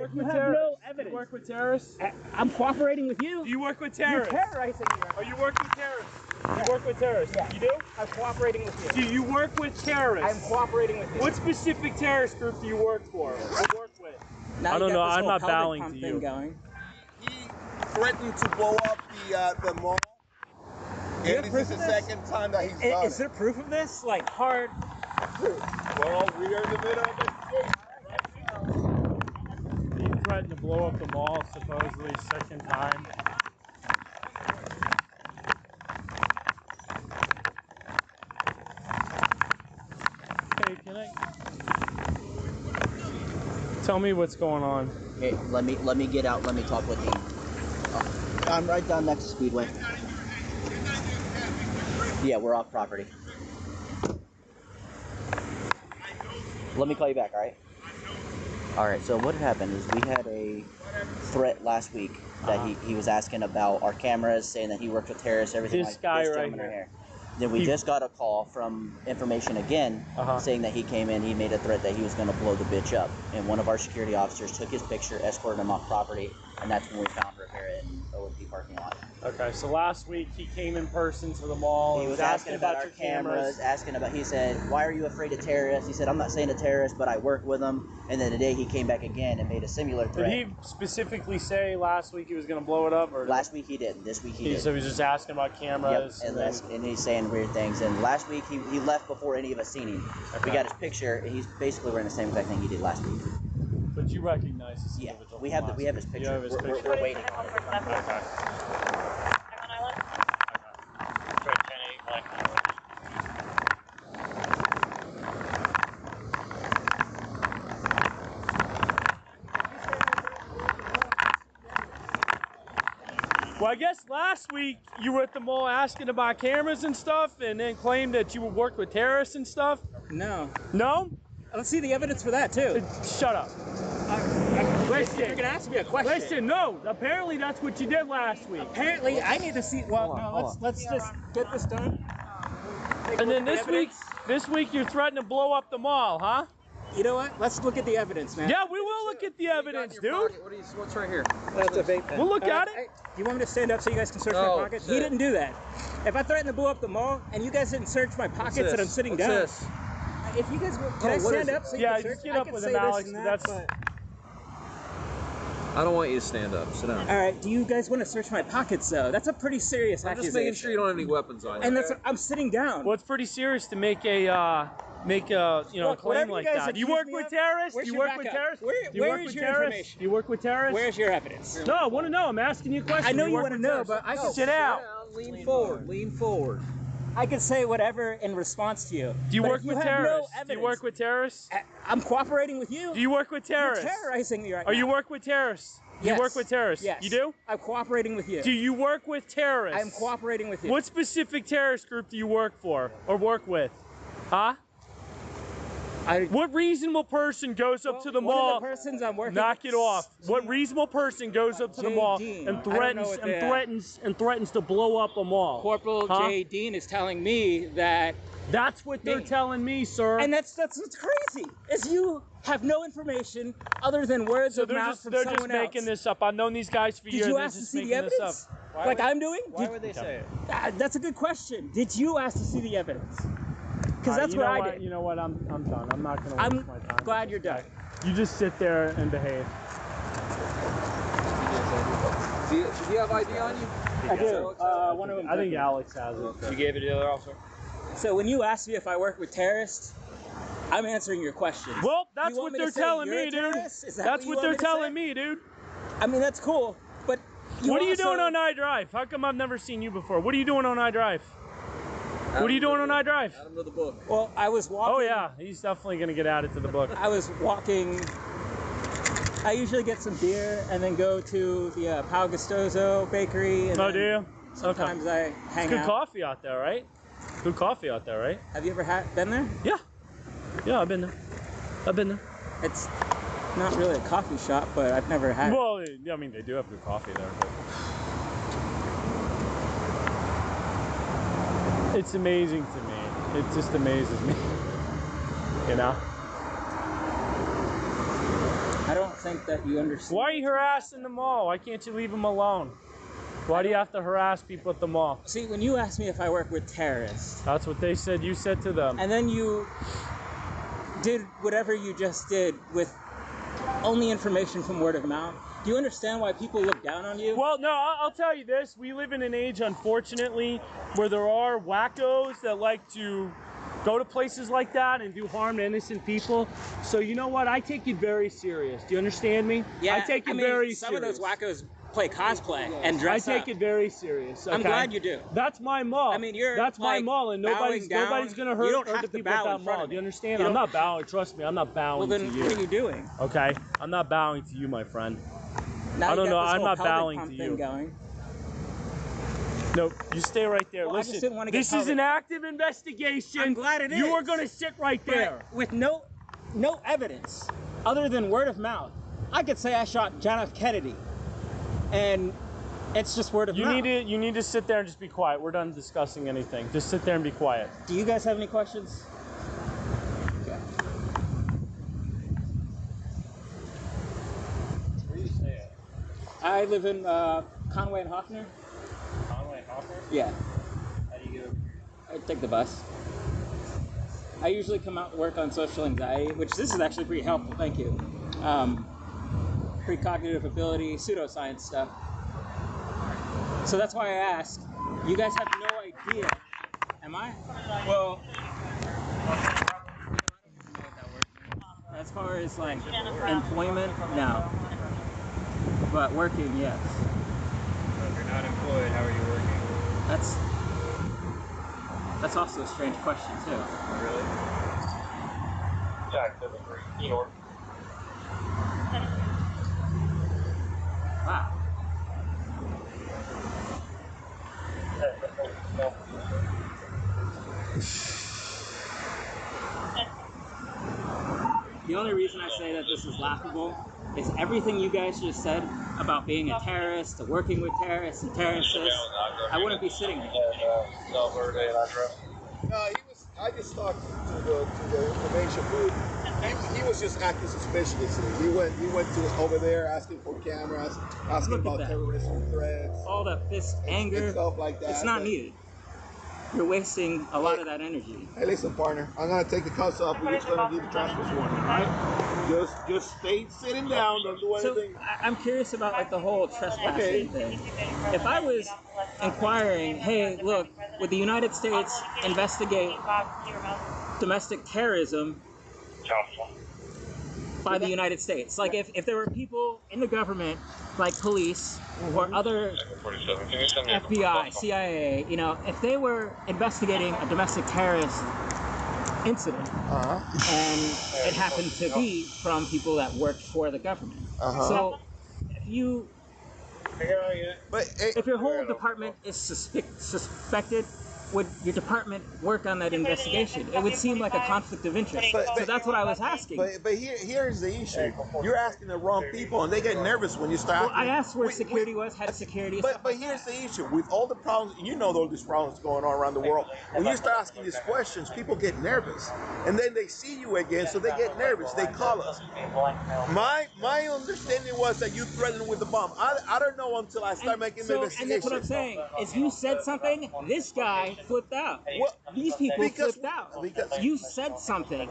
work with terrorists? No evidence. You work with terrorists? I'm cooperating with you. Do you work with terrorists? You're terrorizing me right now. Are you working with terrorists? Yeah. You work with terrorists? Yeah. You do? I'm cooperating with you. Do you work with terrorists? I'm cooperating with you. What specific terrorist group do you work for? Or work with? Now I don't know. I'm not bowing to you. He threatened to blow up the mall. And this is the second time that he's done it. Is there proof of this? Like hard proof? Well, we are in the middle of this. He threatened to blow up the mall, supposedly second time. Hey, can I? Tell me what's going on. Hey, let me get out. Let me talk with Dean. I'm right down next to Speedway. Yeah, we're off property. Let me call you back, all right? All right, so what happened is we had a threat last week that he was asking about our cameras, saying that he worked with terrorists, everything This like guy this right gentleman here. Then we just got a call from information again, saying that he came in, he made a threat that he was going to blow the bitch up. And one of our security officers took his picture, escorted him off property, and that's when we found Rivera in O&P parking lot. Okay, so last week he came in person to the mall. He was asking about our cameras, he said, why are you afraid of terrorists? He said, I'm not saying a terrorist, but I work with them. And then today he came back again and made a similar threat. Did he specifically say last week he was going to blow it up? Or last week he didn't. This week he did. So he was just asking about cameras. Yep, and he's saying weird things. And last week he left before any of us seen him. Okay. We got his picture, and he's basically wearing the same exact thing he did last week. But you recognize this individual? We have his picture. You have his picture. We're waiting on it. Okay. Well, I guess last week you were at the mall asking about cameras and stuff, and then claimed that you would work with terrorists and stuff. No. No? Let's see the evidence for that too. Shut up. Listen, you're gonna ask me a question. Listen, no. Apparently that's what you did last week. Apparently, I need to see. Well, let's just get this done. And then this week you're threatening to blow up the mall, huh? You know what? Let's look at the evidence, man. Yeah, we will look at the evidence, dude. What's right here? That's a vape pen. We'll look at it. You want me to stand up so you guys can search my pockets? He didn't do that. If I threatened to blow up the mall and you guys didn't search my pockets and I'm sitting down. This? If you guys can I stand up so you can search? Yeah, just get up with him, Alex. I don't want you to stand up. Sit down. All right. Do you guys want to search my pockets though? That's a pretty serious accusation. I'm just making sure you don't have any weapons on you. And that's I'm sitting down. Well, it's pretty serious to make a claim like that. You work with terrorists? You work with terrorists? Where is your information? You work with terrorists? Where's your evidence? No, I want to know. I'm asking you a question. I know you want to know, but I can sit out. Lean forward. Lean forward. I can say whatever in response to you. Do you work with terrorists? Do you work with terrorists? I'm cooperating with you. Do you work with terrorists? You're terrorizing me right now. Are you work with terrorists? Yes. You work with terrorists? Yes. You do? I'm cooperating with you. Do you work with terrorists? I'm cooperating with you. What specific terrorist group do you work for or work with? Huh? What reasonable person goes up to the mall? One of the persons I'm working knock it off. What reasonable person goes up to the mall and threatens to blow up a mall? Corporal J. Dean is telling me that. That's what they're telling me, sir. And that's what's crazy. Is you have no information other than words of mouth from someone else. They're just making this up. I've known these guys for years. Did you ask to see the evidence? Like I'm doing? Why would they say it? That's a good question. Did you ask to see the evidence? Because that's what I did. You know what? I'm done. I'm not going to waste my time. I'm glad you're done. You just sit there and behave. Do you have ID on you? I do. I think Alex has it. You gave it to the other officer? So when you ask me if I work with terrorists, I'm answering your question. Well, that's what they're telling me, dude. That's what they're telling me, dude. I mean, that's cool, but what are you doing on iDrive? How come I've never seen you before? What are you doing on iDrive? What are you doing on iDrive? Add him to the book. Well, I was walking. Oh yeah, he's definitely gonna get added to the book. I was walking. I usually get some beer and then go to the Pal Gustoso bakery. And do you? Sometimes I hang out. Good coffee out there, right? Good coffee out there, right? Have you ever been there? Yeah. Yeah, I've been there. I've been there. It's not really a coffee shop, but I've never had. Well, I mean, they do have good coffee there, but it's amazing to me. It just amazes me. You know? I don't think that you understand. Why are you harassing them all? Why can't you leave them alone? Why do you have to harass people at the mall? See, when you asked me if I work with terrorists, That's what they said you said to them. and then you did whatever you just did with only information from word of mouth, do you understand why people look down on you? Well, no, I'll tell you this. We live in an age, unfortunately, where there are wackos that like to go to places like that and do harm to innocent people. So you know what? I take it very serious. Do you understand me? Yeah, I take it very some serious. of those wackos play cosplay and I dress take up. it very serious. Okay? I'm glad you do. That's my mall. I mean, you're that's my like mall, and nobody's bowing down. gonna You hurt don't have the to people at bow that in front mall. of Do you me. understand? You I'm don't not bowing. Trust me, I'm not bowing Well, then to you. what are you doing? Okay, I'm not bowing to you, my friend. Now I don't you got know. this I'm whole not pelvic bowing pump to thing you. Going. No, you stay right there. Well, I just Listen, didn't want to get this is pelvic. an active investigation. I'm glad it You is. are gonna sit right there. But with no evidence other than word of mouth, I could say I shot John F. Kennedy, and it's just word of mouth. You need to sit there and just be quiet. We're done discussing anything. Just sit there and be quiet. Do you guys have any questions? Okay. Where do you stay at? I live in Conway and Hoffner. Conway and Hopper? Yeah, How do you get over here? I take the bus. I usually come out to work on social anxiety, which this is actually pretty helpful, thank you. Precognitive ability, pseudoscience stuff. So that's why I asked. You guys have no idea. Am I? Well, as far as like employment, no. But working, yes. So if you're not employed, how are you working? That's also a strange question too. Really? Jack, New York. Wow. The only reason I say that this is laughable is everything you guys just said about being a terrorist, working with terrorists and terrorists. I wouldn't be sitting here. No, I just talked to the information booth. He was just acting suspiciously. He went to over there asking for cameras, asking Look at about that. terrorist threats, All that fist and anger, stuff like that. it's not But- needed. You're wasting a lot of that energy. Hey, listen, partner. I'm gonna take the cuffs off. We're just gonna do the transfer swarm. All right? Just stay sitting down. Don't do So anything. I'm curious about like the whole trespassing thing. If I was inquiring, hey, look, would the United States investigate domestic terrorism by the United States? Like if there were people in the government, like police or other FBI, CIA, you know, if they were investigating a domestic terrorist incident, and it happened to be from people that work for the government. So if your whole department is suspected, would your department work on that investigation? It would seem like a conflict of interest. So that's what I was asking. But here's the issue. You're asking the wrong people, and they get nervous when you start. Well, I asked where security was, head of security. But here's the issue. With all the problems, you know all these problems going on around the world. When you start asking these questions, people get nervous. And then they see you again, so they get nervous. They call us. My understanding was that you threatened with the bomb. I don't know until I start making the investigation. And that's what I'm saying, is you said something, this guy flipped out. These people flipped out. You said something,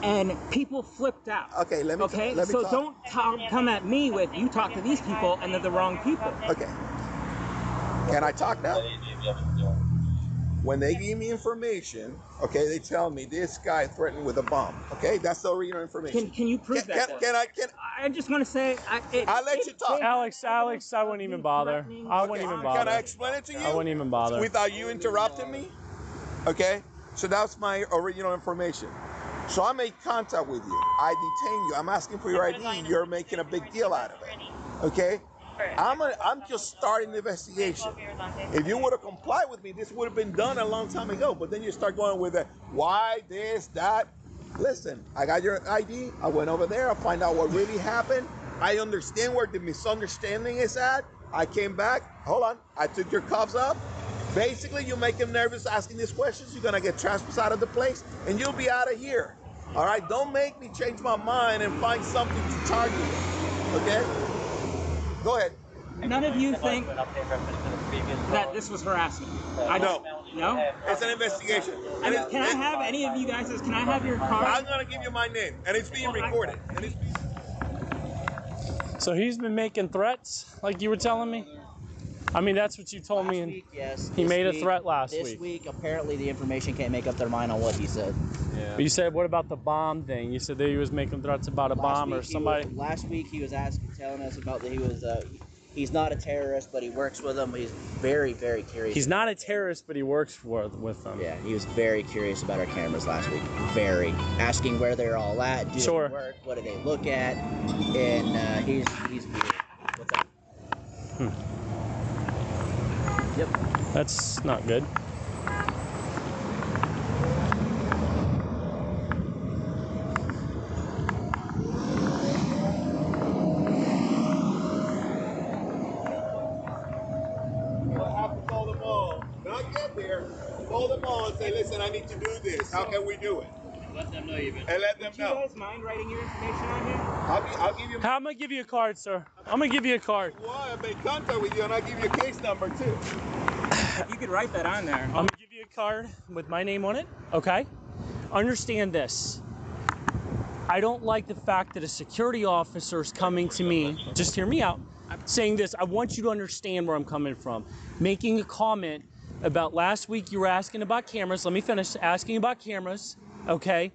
and people flipped out. Okay, let me so talk. don't come at me with, you talk to these people, and they're the wrong people. Okay. Can I talk now? When they give me information, okay, they tell me this guy threatened with a bomb. Okay, that's the original information. Can you prove that? I just want to say, I'll let you talk. Alex, I wouldn't even bother. I wouldn't even bother. Can I explain it to you? I wouldn't even bother. Without you interrupting me? Okay, so that's my original information. So I make contact with you. I detain you. I'm asking for your ID. You're making a big deal out of it. Okay? I'm just starting the investigation. If you would have complied with me, this would have been done a long time ago. But then you start going with the why, this, that. Listen, I got your ID. I went over there. I find out what really happened. I understand where the misunderstanding is at. I came back. Hold on. I took your cuffs up. Basically, you make him nervous asking these questions. You're going to get transferred out of the place, and you'll be out of here. All right? Don't make me change my mind and find something to charge you with. Okay? Go ahead. None of you think that this was harassment? No. No? It's an investigation. I mean, can I have any of you guys? Can I have your card? I'm gonna give you my name, and it's being recorded. So he's been making threats, like you were telling me? I mean, that's what you told me. Last week, yes. He This made a week- threat last This week. week, apparently, the information can't make up their mind on what he said. Yeah. You said, what about the bomb thing? You said that he was making threats about a bomb or somebody. Last week, he was telling us about that he was. He's not a terrorist, but he works with them. He's very, very curious. He's not a terrorist, but he works with them. Yeah, he was very curious about our cameras last week. Very. Asking where they're all at, do Sure. they work, what do they look at, and he's weird. What's up? Yep. That's not good. I have to call them all. Not get there. Call them all and say, listen, I need to do this. How can we do it? Let them know you've been. And let them Do you know. guys mind writing your information on here? I'll give you I'm gonna give you a card, sir. I'm gonna give you a card. I make contact with you, and I'll give you a case number too. If you could write that on there. I'm gonna give you a card with my name on it, okay? Understand this. I don't like the fact that a security officer is coming to me, just hear me out, saying this. I want you to understand where I'm coming from. Making a comment about last week you were asking about cameras. Let me finish asking about cameras, okay?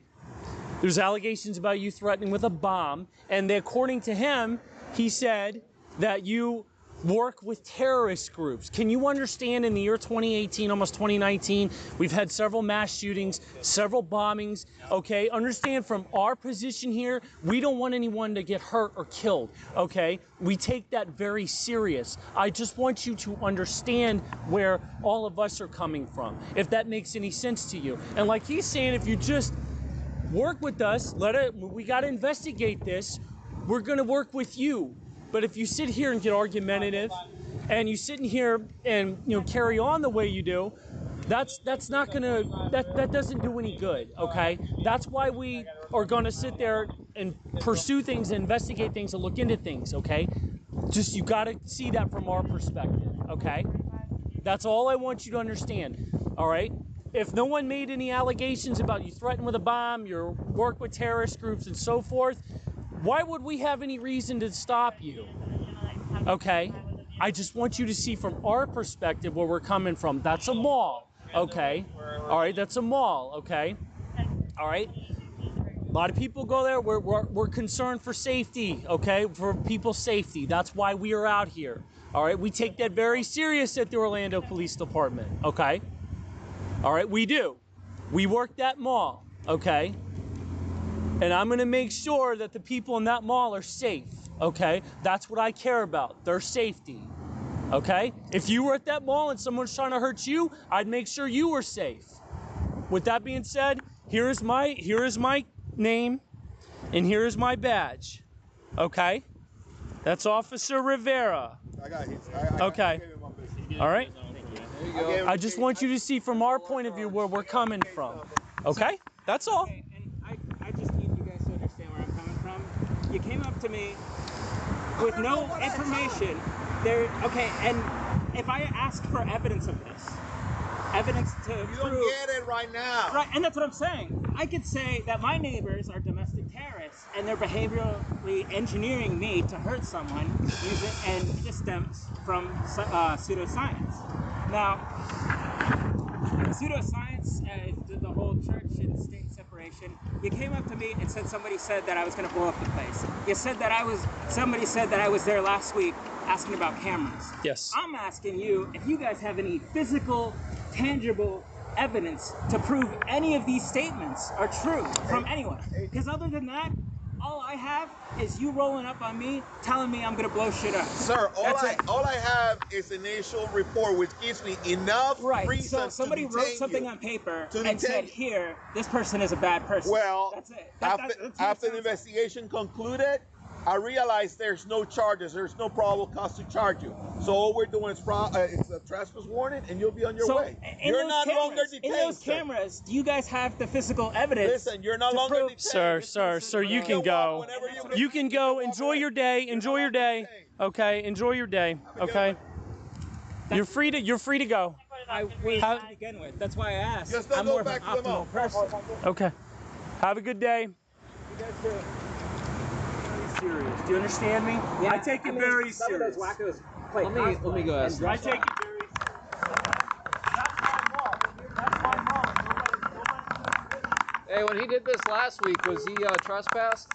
There's allegations about you threatening with a bomb, and according to him, he said that you work with terrorist groups. Can you understand in the year 2018, almost 2019, we've had several mass shootings, several bombings, okay? Understand from our position here, we don't want anyone to get hurt or killed, okay? We take that very serious. I just want you to understand where all of us are coming from, if that makes any sense to you. And like he's saying, if you just work with us, we gotta investigate this, we're gonna work with you. But if you sit here and get argumentative, and you sit in here and carry on the way you do, that doesn't do any good. Okay, that's why we are gonna sit there and pursue things, and investigate things, and look into things. Okay, just you gotta see that from our perspective. Okay, that's all I want you to understand. All right. If no one made any allegations about you threatening with a bomb, your work with terrorist groups and so forth, why would we have any reason to stop you? Okay? I just want you to see from our perspective where we're coming from. That's a mall, okay? All right, that's a mall, okay? All right? A lot of people go there. We're concerned for safety, okay? For people's safety. That's why we are out here. All right? We take that very serious at the Orlando Police Department, okay? All right, we do. We work that mall, okay? And I'm gonna make sure that the people in that mall are safe, okay? That's what I care about, their safety, okay? If you were at that mall and someone's trying to hurt you, I'd make sure you were safe. With that being said, here is my name, and here is my badge, okay? That's Officer Rivera. I got his. Okay. All right? I just want you to see from our point of view where we're coming from, okay? That's all. Okay, and I just need you guys to understand where I'm coming from. You came up to me with no information. Okay, and if I asked for evidence of this, evidence to You prove... don't get it right now. Right, and that's what I'm saying. I could say that my neighbors are domestic terrorists and they're behaviorally engineering me to hurt someone and this stems from pseudoscience. Now, pseudoscience, the whole church and state separation, you came up to me and said somebody said that I was going to blow up the place. You said that somebody said that I was there last week asking about cameras. Yes. I'm asking you if you guys have any physical, tangible evidence to prove any of these statements are true from anyone. Because other than that, all I have is you rolling up on me, telling me I'm gonna blow shit up. Sir, all I have is an initial report which gives me enough reason So somebody to wrote detain something you. on paper To and said, detain you. here, this person is a bad person. Well, That's it. after the investigation concluded, I realize there's no charges. There's no probable cause to charge you. So all we're doing is it's a trespass warning, and you'll be on your way. You're not longer detained. In those cameras, do you guys have the physical evidence? Listen, you're no longer detained. Sir, you can go. You can go. Enjoy your day. Enjoy your day. Okay, enjoy your day. Okay. You're free to go. I was to begin with. That's why I asked. Just don't I'm go more of back an to the optimal mall. person. Okay. Have a good day. You guys do. Very serious. Do you understand me? Yeah, I take it very some of those serious. wackos play Let me go ask. I take it very serious. That's my mom. Hey, when he did this last week, was he trespassed?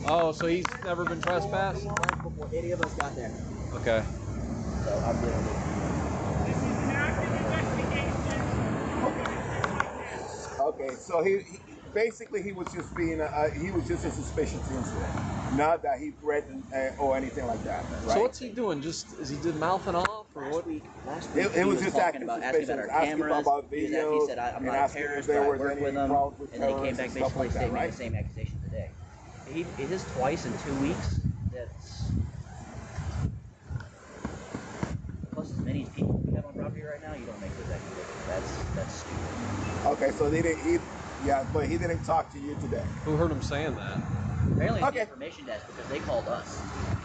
Oh, so he's never been trespassed? Before any of us got there. Okay. So I'm dealing with This is an active investigation. Okay, so he basically he was just being he was just a suspicious incident, not that he threatened or anything like that. Right? So what's he doing? Just is he just mouthing off or what? Last week It was just talking acting asking about our suspicious, asking cameras. about He videos, said, I'm and not a asking if terrorist, there but I was work any with them. problems with And then he came terrorists back and stuff basically like that, stating right? the same accusation today. It is twice in 2 weeks. That's plus as many people we have on property right now. You don't make those accusations. That's stupid. Okay, so but he didn't talk to you today. Who heard him saying that? Apparently it's Okay. the information desk because they called us.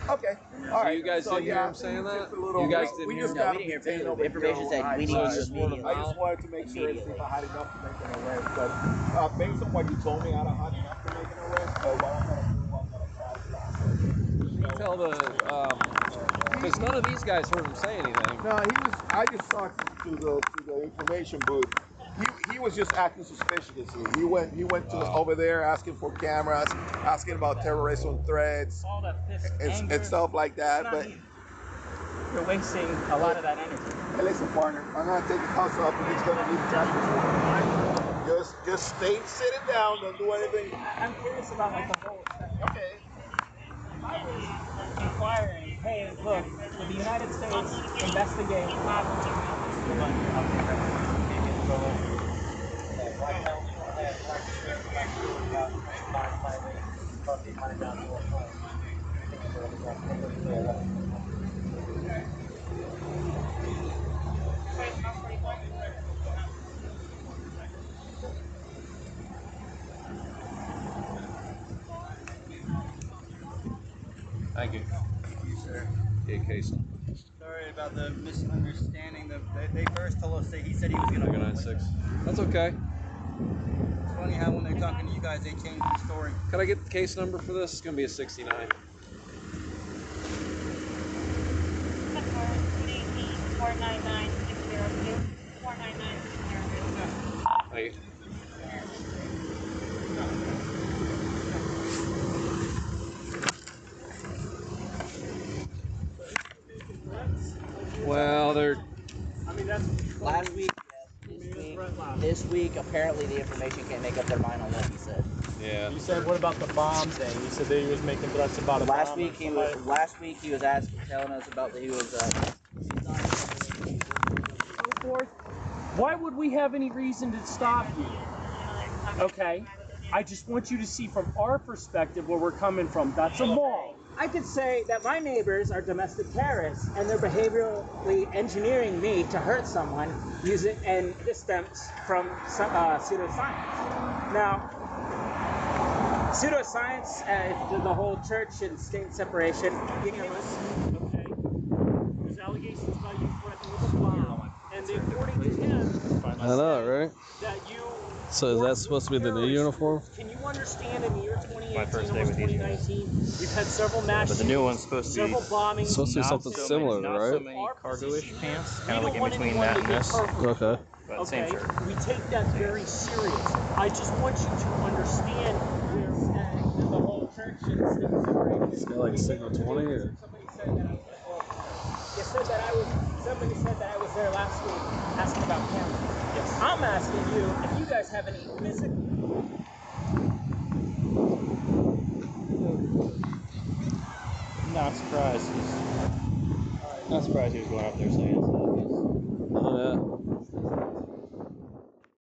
Okay, all right. You guys so, didn't hear him saying that? just a little- You guys we didn't just hear him? got No, we didn't detained hear over information here said on we IG. need So you it's just word of immediately. I just wanted to make sure to see if Immediately. I had enough to make an arrest, but based on what you told me, I don't have enough to make an arrest. But what I'm gonna do, I'm gonna try. Tell the because none of these guys heard him say anything. No, I just talked to the information booth. He was just acting suspiciously. He went to over there asking for cameras, asking about terrorism threats All that fist anger. and stuff like that. But You're wasting a lot of that energy. hey, listen, partner, I'm gonna take the house up and he's gonna need a traffic warning. Just stay sitting down, don't do anything. I'm curious about like the whole stuff. Okay. I was inquiring, hey, look, will the United States investigate Thank you. Yeah, case. Sorry about the misunderstanding. They first told us that he said he was going to 96. That's okay. It's funny how when they're talking to you guys, they change the story. Can I get the case number for this? It's gonna be a 69. Thank Thank you. Well, they're I mean, that's Last week, this week, apparently the information can't make up their mind on what he said. yeah. You said, what about the bomb thing? You said that he was making threats about a bomb. Last week he was telling us about that he was Why would we have any reason to stop you? Okay, I just want you to see from our perspective where we're coming from. That's a mall. I could say that my neighbors are domestic terrorists and they're behaviorally engineering me to hurt someone and this stems from pseudoscience. Now, pseudoscience, the whole church and state separation, Okay. There's allegations about you threatening with a bomb. And according to him, I know, right? that you... So is that supposed to be the new uniform? Can you understand in the year 2018, My first day almost with these guys. 2019, we've had several mass But the new one's supposed to be several bombings. It's supposed to be something similar, not so right? many cargo-ish pants, We kind of don't like in want between anyone that to and get this, hurt. Okay. but Okay, same shirt. we take that very serious. I just want you to understand the whole church and state separation. It's got like signal 20 or? Somebody said that I was there last week asking about cameras. Yes. I'm asking you if you guys have any physical. Not surprised. Not surprised he was going up there saying Oh, yeah.